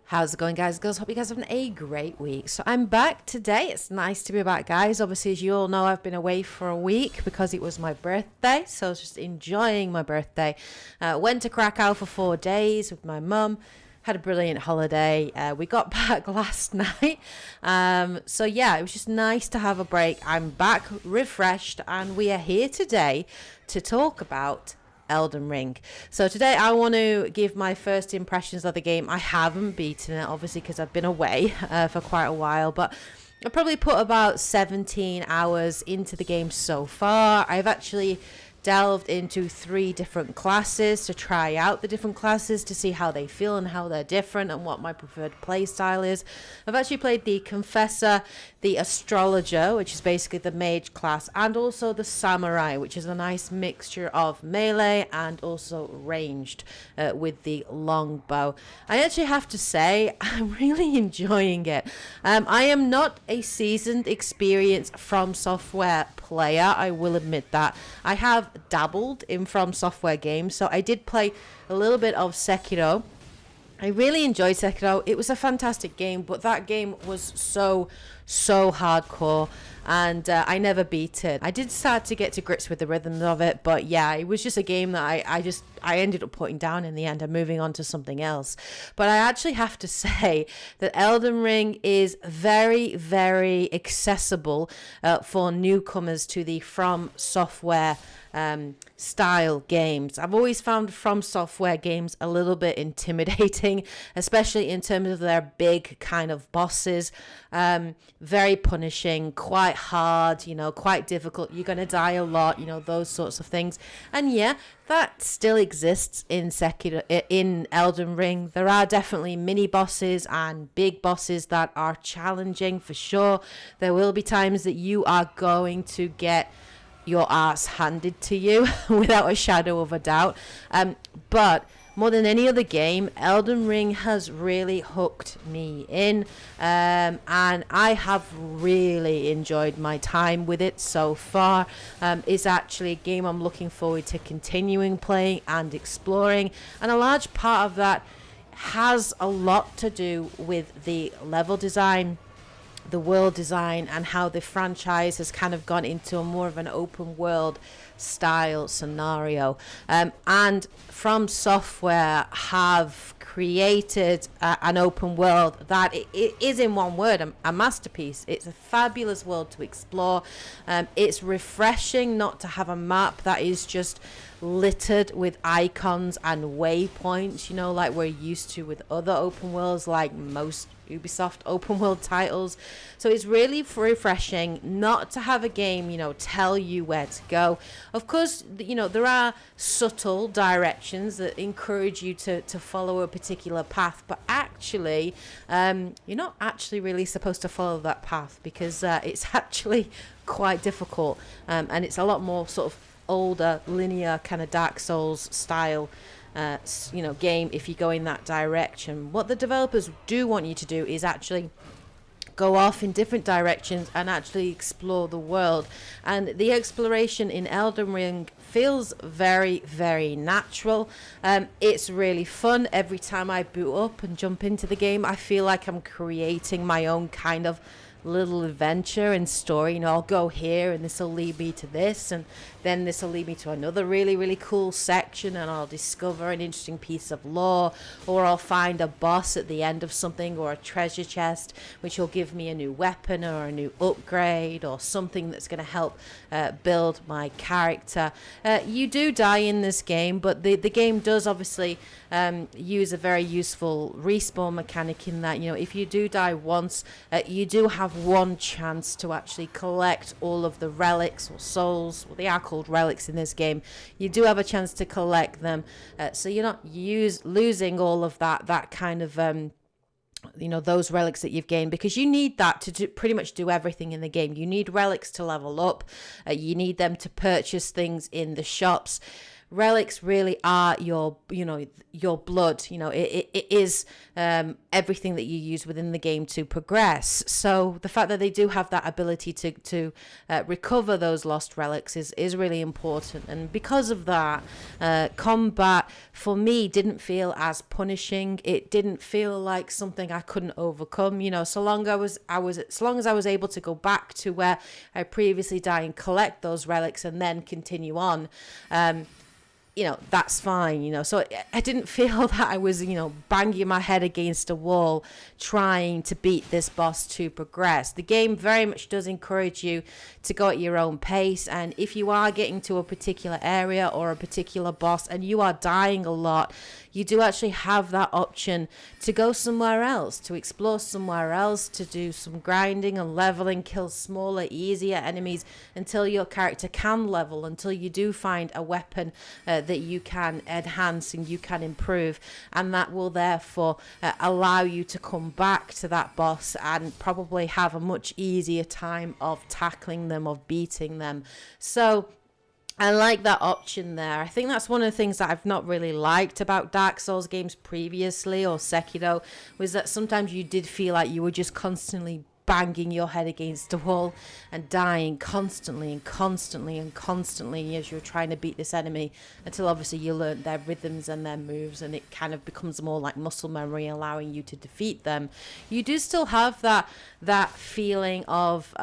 How's it going, guys and girls? Hope you guys having a great week. So I'm back today. It's nice to be back, guys. Obviously, as you all know, I've been away for a week because it was my birthday. So I was just enjoying my birthday. Went to Krakow for 4 days with my mum. Had a brilliant holiday. We got back last night. So yeah, it was just nice to have a break. I'm back refreshed and we are here today to talk about Elden Ring. So today I want to give my first impressions of the game. I haven't beaten it, obviously, because I've been away for quite a while, but I probably put about 17 hours into the game so far. I've actually delved into 3 different classes to try out the different classes to see how they feel and how they're different and what my preferred play style is. I've actually played the Confessor, the Astrologer, which is basically the mage class, and also the Samurai, which is a nice mixture of melee and also ranged with the longbow. I actually have to say I'm really enjoying it. I am not a seasoned, experienced From Software player, I will admit that. I have dabbled in From Software games, so I did play a little bit of Sekiro. I really enjoyed Sekiro. It was a fantastic game, but that game was so hardcore, and I never beat it. I did start to get to grips with the rhythms of it, but yeah, it was just a game that I ended up putting down in the end and moving on to something else. But I actually have to say that Elden Ring is very, very accessible for newcomers to the From Software style games. I've always found From Software games a little bit intimidating, especially in terms of their big kind of bosses. Very punishing, quite hard, quite difficult. You're going to die a lot, those sorts of things. And yeah, that still exists in Sekiro, in Elden Ring. There are definitely mini bosses and big bosses that are challenging for sure. There will be times that you are going to get your ass handed to you without a shadow of a doubt. But more than any other game, Elden Ring has really hooked me in, and I have really enjoyed my time with it so far. It's actually a game I'm looking forward to continuing playing and exploring, and a large part of that has a lot to do with the level design, the world design, and how the franchise has kind of gone into a more of an open world style scenario. And From Software have created an open world that it is, in one word, a masterpiece. It's a fabulous world to explore. It's refreshing not to have a map that is just littered with icons and waypoints, like we're used to with other open worlds, like most Ubisoft open world titles. So it's really refreshing not to have a game, tell you where to go. Of course, there are subtle directions that encourage you to follow a particular path, but actually, you're not actually really supposed to follow that path because it's actually quite difficult, and it's a lot more sort of older, linear, kind of Dark Souls style game if you go in that direction. What the developers do want you to do is actually go off in different directions and actually explore the world. And the exploration in Elden Ring feels very, very natural. It's really fun. Every time I boot up and jump into the game, I feel like I'm creating my own kind of little adventure and story. I'll go here and this will lead me to this, and then this will lead me to another really, really cool section, and I'll discover an interesting piece of lore, or I'll find a boss at the end of something, or a treasure chest which will give me a new weapon or a new upgrade or something that's going to help build my character. You do die in this game, but the game does obviously use a very useful respawn mechanic in that, if you do die once, you do have one chance to actually collect all of the relics or souls. Well, they are called relics in this game. You do have a chance to collect them, so you're not losing all of that kind of those relics that you've gained, because you need that to pretty much do everything in the game. You need relics to level up, you need them to purchase things in the shops. relics really are your blood. It is everything that you use within the game to progress. So the fact that they do have that ability to recover those lost relics is really important. And because of that, combat for me didn't feel as punishing. It didn't feel like something I couldn't overcome. So long as I was able to go back to where I previously died and collect those relics and then continue on, that's fine, so I didn't feel that I was, banging my head against a wall trying to beat this boss to progress. The game very much does encourage you to go at your own pace, and if you are getting to a particular area or a particular boss and you are dying a lot, you do actually have that option to go somewhere else, to explore somewhere else, to do some grinding and leveling, kill smaller, easier enemies until your character can level, until you do find a weapon that you can enhance and you can improve, and that will therefore allow you to come back to that boss and probably have a much easier time of tackling them, of beating them. So I like that option there. I think that's one of the things that I've not really liked about Dark Souls games previously, or Sekiro, was that sometimes you did feel like you were just constantly banging your head against the wall and dying constantly and constantly and constantly as you're trying to beat this enemy, until obviously you learn their rhythms and their moves, and it kind of becomes more like muscle memory, allowing you to defeat them. You do still have that feeling of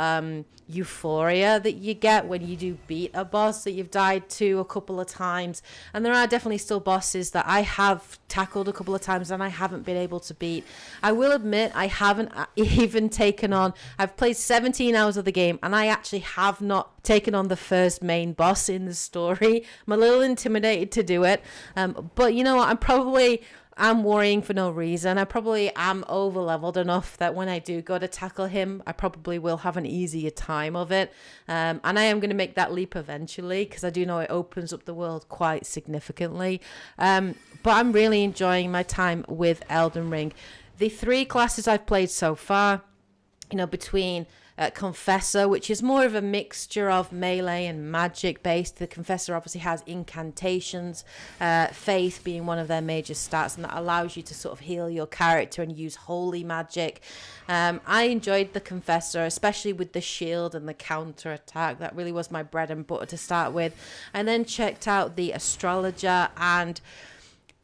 euphoria that you get when you do beat a boss that you've died to a couple of times, and there are definitely still bosses that I have tackled a couple of times and I haven't been able to beat. I will admit I haven't even taken on, I've played 17 hours of the game and I actually have not taken on the first main boss in the story. I'm a little intimidated to do it, but you know what, I'm worrying for no reason. I probably am over leveled enough that when I do go to tackle him, I probably will have an easier time of it. And I am going to make that leap eventually, because I do know it opens up the world quite significantly. But I'm really enjoying my time with Elden Ring. The 3 classes I've played so far, between Confessor, which is more of a mixture of melee and magic based. The Confessor obviously has incantations, faith being one of their major stats, and that allows you to sort of heal your character and use holy magic. I enjoyed the Confessor, especially with the shield and the counter attack. That really was my bread and butter to start with. And then checked out the Astrologer, and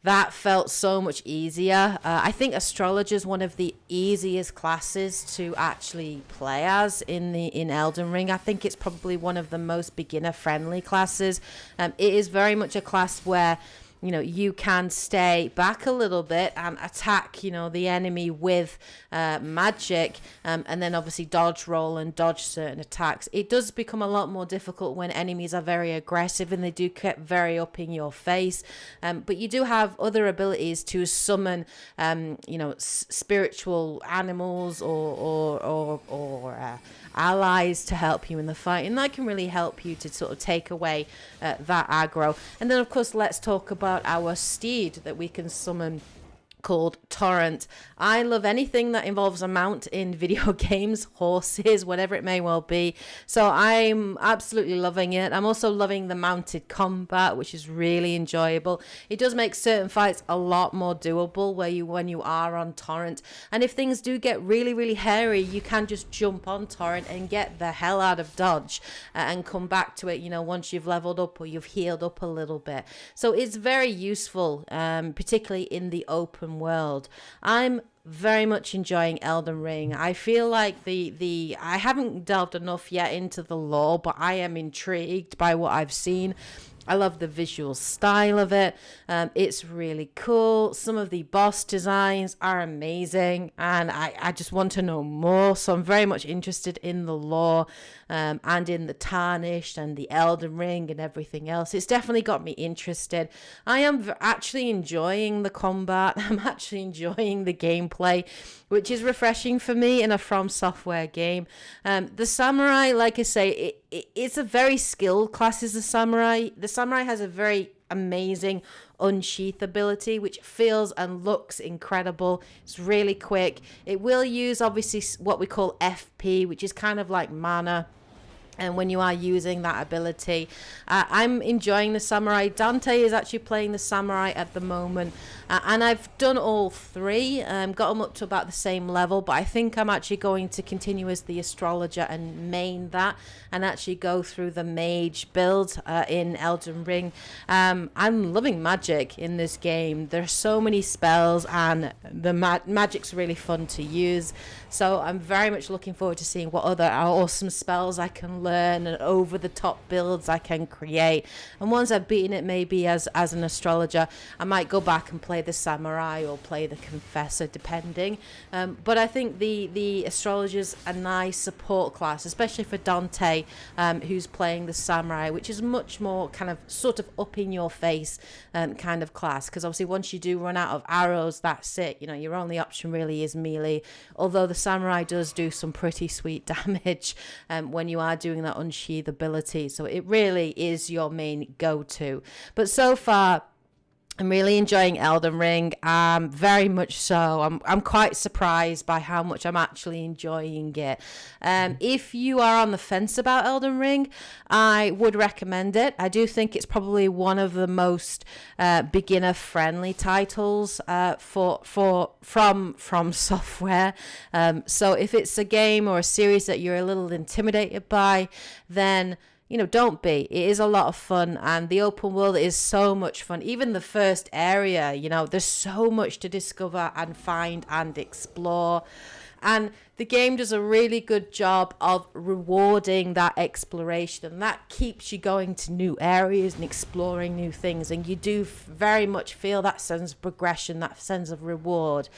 that felt so much easier. I think Astrologer is one of the easiest classes to actually play as in Elden Ring. I think it's probably one of the most beginner-friendly classes. It is very much a class where you can stay back a little bit and attack, the enemy with magic, and then obviously dodge roll and dodge certain attacks. It does become a lot more difficult when enemies are very aggressive and they do get very up in your face. But you do have other abilities to summon, spiritual animals or allies to help you in the fight, and that can really help you to sort of take away that aggro. And then of course let's talk about our steed that we can summon, called Torrent. I love anything that involves a mount in video games, horses, whatever it may well be. So I'm absolutely loving it. I'm also loving the mounted combat, which is really enjoyable. It does make certain fights a lot more doable when you are on Torrent. And if things do get really, really hairy, you can just jump on Torrent and get the hell out of dodge and come back to it, once you've leveled up or you've healed up a little bit. So it's very useful, particularly in the open world. I'm very much enjoying Elden Ring. I feel like I haven't delved enough yet into the lore, but I am intrigued by what I've seen. I love the visual style of it. It's really cool. Some of the boss designs are amazing, and I just want to know more. So I'm very much interested in the lore, and in the Tarnished and the Elden Ring and everything else. It's definitely got me interested. I am actually enjoying the combat. I'm actually enjoying the gameplay, which is refreshing for me in a From Software game. The Samurai, like I say, it's a very skilled class as a Samurai. The Samurai has a very amazing unsheath ability, which feels and looks incredible. It's really quick. It will use obviously what we call FP, which is kind of like mana. And when you are using that ability, I'm enjoying the samurai. Dante is actually playing the samurai at the moment, and I've done all three, got them up to about the same level, but I think I'm actually going to continue as the astrologer and main that, and actually go through the mage build in Elden Ring. I'm loving magic in this game. There's so many spells, and the magic's really fun to use, so I'm very much looking forward to seeing what other awesome spells I can learn and over the top builds I can create. And once I've beaten it, maybe as an astrologer, I might go back and play the samurai or play the confessor, depending. But I think the astrologer's a nice support class, especially for Dante, who's playing the samurai, which is much more kind of sort of up in your face kind of class, because obviously once you do run out of arrows, that's it. You know, your only option really is melee, although the samurai does do some pretty sweet damage when you are doing that unsheath ability, so it really is your main go-to. But so far I'm really enjoying Elden Ring, very much so. I'm quite surprised by how much I'm actually enjoying it. If you are on the fence about Elden Ring, I would recommend it. I do think it's probably one of the most beginner-friendly titles from software. So if it's a game or a series that you're a little intimidated by, then don't be. It is a lot of fun, and the open world is so much fun. Even the first area, there's so much to discover and find and explore. And the game does a really good job of rewarding that exploration, and that keeps you going to new areas and exploring new things. And you do very much feel that sense of progression, that sense of reward.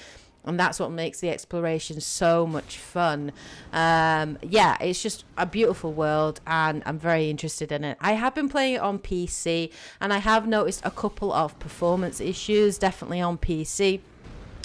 And that's what makes the exploration so much fun. It's just a beautiful world, and I'm very interested in it. I have been playing it on PC, and I have noticed a couple of performance issues, definitely on PC.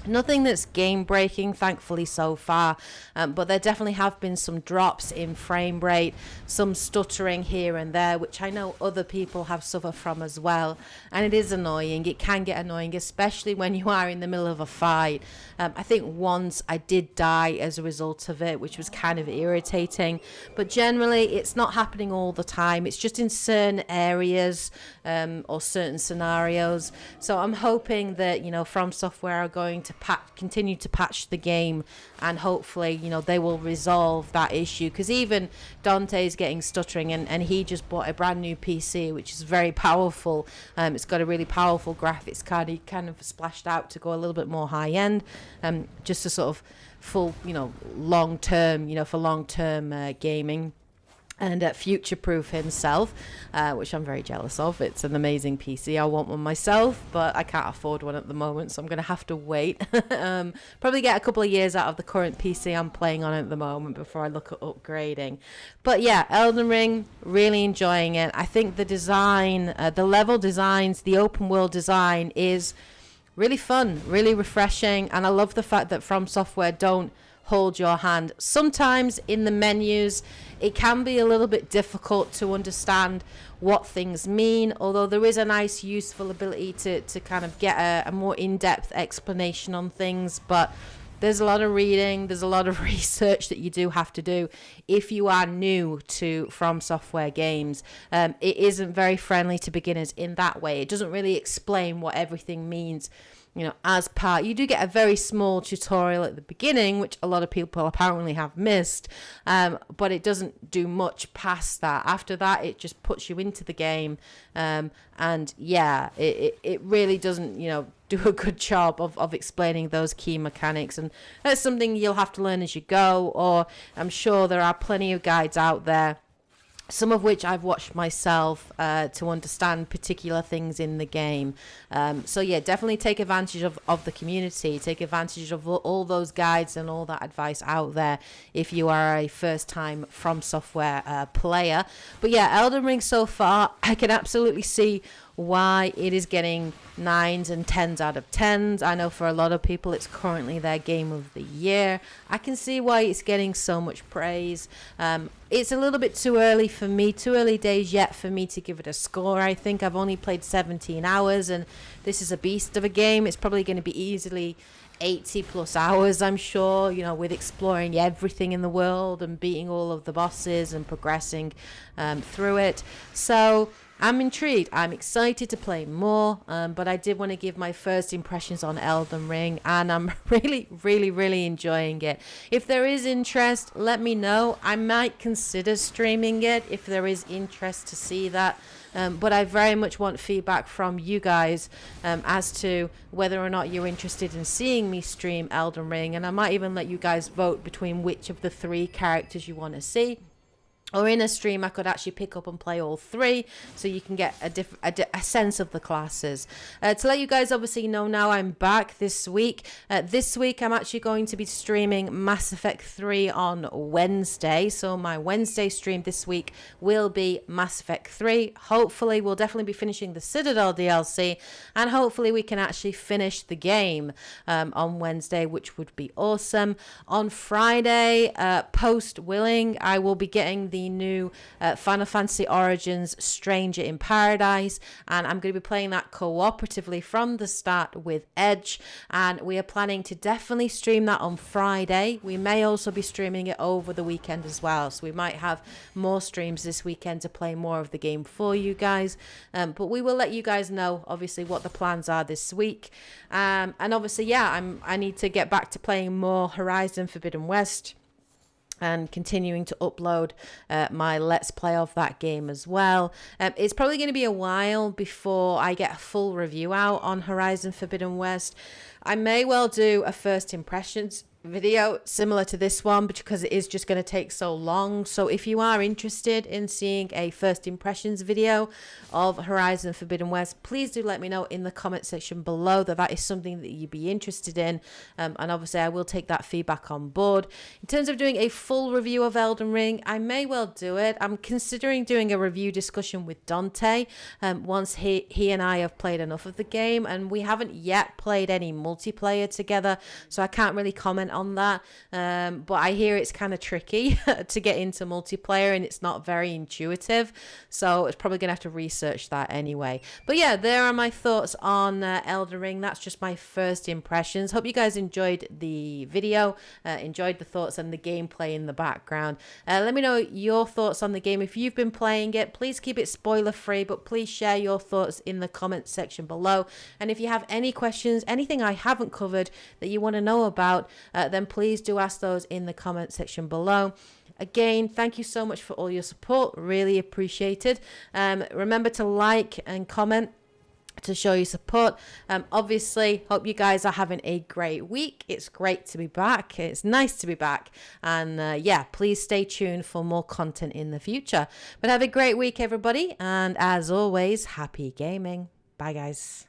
Nothing that's game breaking, thankfully, so far, but there definitely have been some drops in frame rate, some stuttering here and there, which I know other people have suffered from as well, and it is annoying. It can get annoying, especially when you are in the middle of a fight. I think once I did die as a result of it, which was kind of irritating, but generally it's not happening all the time. It's just in certain areas or certain scenarios. So I'm hoping that From Software are going to continue to patch the game, and hopefully they will resolve that issue, because even Dante's getting stuttering, and he just bought a brand new PC which is very powerful. It's got a really powerful graphics card. He kind of splashed out to go a little bit more high end, just to sort of full long term for long term gaming, and future-proof himself, which I'm very jealous of. It's an amazing PC. I want one myself, but I can't afford one at the moment, so I'm going to have to wait. Probably get a couple of years out of the current PC I'm playing on at the moment before I look at upgrading. But yeah, Elden Ring, really enjoying it. I think the design, the level designs, the open world design is really fun, really refreshing, and I love the fact that From Software don't hold your hand. Sometimes in the menus it can be a little bit difficult to understand what things mean, although there is a nice useful ability to kind of get a more in-depth explanation on things. But there's a lot of reading, there's a lot of research that you do have to do if you are new to From Software games. It isn't very friendly to beginners in that way. It doesn't really explain what everything means as part. You do get a very small tutorial at the beginning, which a lot of people apparently have missed, but it doesn't do much past that. After that, it just puts you into the game, and yeah, it really doesn't do a good job of explaining those key mechanics, and that's something you'll have to learn as you go, or I'm sure there are plenty of guides out there, some of which I've watched myself to understand particular things in the game. So yeah, definitely take advantage of the community, take advantage of all those guides and all that advice out there if you are a first time From Software player. But yeah, Elden Ring so far, I can absolutely see why it is getting 9s and 10s out of 10s. I know for a lot of people it's currently their game of the year. I can see why it's getting so much praise. It's a little bit too early days yet for me to give it a score. I think I've only played 17 hours, and this is a beast of a game. It's probably going to be easily 80 plus hours, I'm sure, you know, with exploring everything in the world and beating all of the bosses and progressing through it. So I'm intrigued. I'm excited to play more, but I did want to give my first impressions on Elden Ring, and I'm really enjoying it. If there is interest, let me know. I might consider streaming it if there is interest to see that. But I very much want feedback from you guys as to whether or not you're interested in seeing me stream Elden Ring, and I might even let you guys vote between which of the 3 characters you want to see. Or in a stream, I could actually pick up and play all 3, so you can get a sense of the classes. To let you guys obviously know now, I'm back this week. This week, I'm actually going to be streaming Mass Effect 3 on Wednesday. So my Wednesday stream this week will be Mass Effect 3. Hopefully, we'll definitely be finishing the Citadel DLC, and hopefully we can actually finish the game on Wednesday, which would be awesome. On Friday, post willing, I will be getting the new Final Fantasy Origins Stranger in Paradise, and I'm going to be playing that cooperatively from the start with Edge, and we are planning to definitely stream that on Friday. We may also be streaming it over the weekend as well, so we might have more streams this weekend to play more of the game for you guys, but we will let you guys know obviously what the plans are this week. And obviously, yeah, I need to get back to playing more Horizon Forbidden West and continuing to upload my Let's Play of that game as well. It's probably going to be a while before I get a full review out on Horizon Forbidden West. I may well do a first impressions video similar to this one, because it is just going to take so long. So if you are interested in seeing a first impressions video of Horizon Forbidden West, please do let me know in the comment section below that is something that you'd be interested in, and obviously I will take that feedback on board. In terms of doing a full review of Elden Ring, I may well do it. I'm considering doing a review discussion with Dante once he and I have played enough of the game, and we haven't yet played any multiplayer together, so I can't really comment on that, but I hear it's kind of tricky to get into multiplayer, and it's not very intuitive, so it's probably gonna have to research that anyway. But yeah, there are my thoughts on Elden Ring. That's just my first impressions. Hope you guys enjoyed the video, enjoyed the thoughts and the gameplay in the background. Let me know your thoughts on the game. If you've been playing it, please keep it spoiler free, but please share your thoughts in the comment section below. And if you have any questions, anything I haven't covered that you want to know about, then please do ask those in the comment section below. Again, thank you so much for all your support. Really appreciated. Remember to like and comment to show your support. Obviously, hope you guys are having a great week. It's great to be back. It's nice to be back. And yeah, please stay tuned for more content in the future. But have a great week, everybody. And as always, happy gaming. Bye, guys.